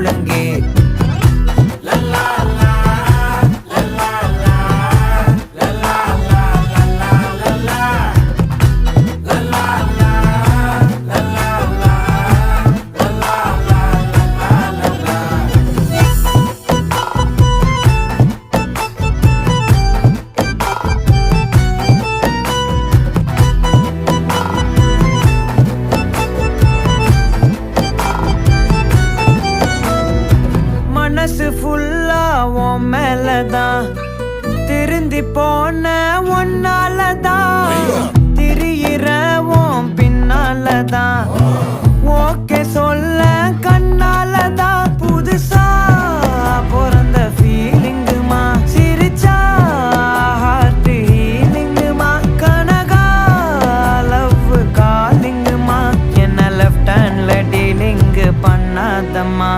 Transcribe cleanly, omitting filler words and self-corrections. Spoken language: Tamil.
முழங்கே. மனசு ஃபுல்லா உன் மேலதான், திருந்தி போன ஒன்னாலதான், திரியிற உன் பின்னாலதான், ஓகே சொல்ல கண்ணாலதான். புதுசா பிறந்த ஃபீலிங்குமா, சிரிச்சா ஹார்ட் ஹீலிங்குமா, கனகா லவ் காலிங்குமா, என்ன லெஃப்ட் ஹேண்ட்ல டீலிங்கு பண்ணாதம்மா.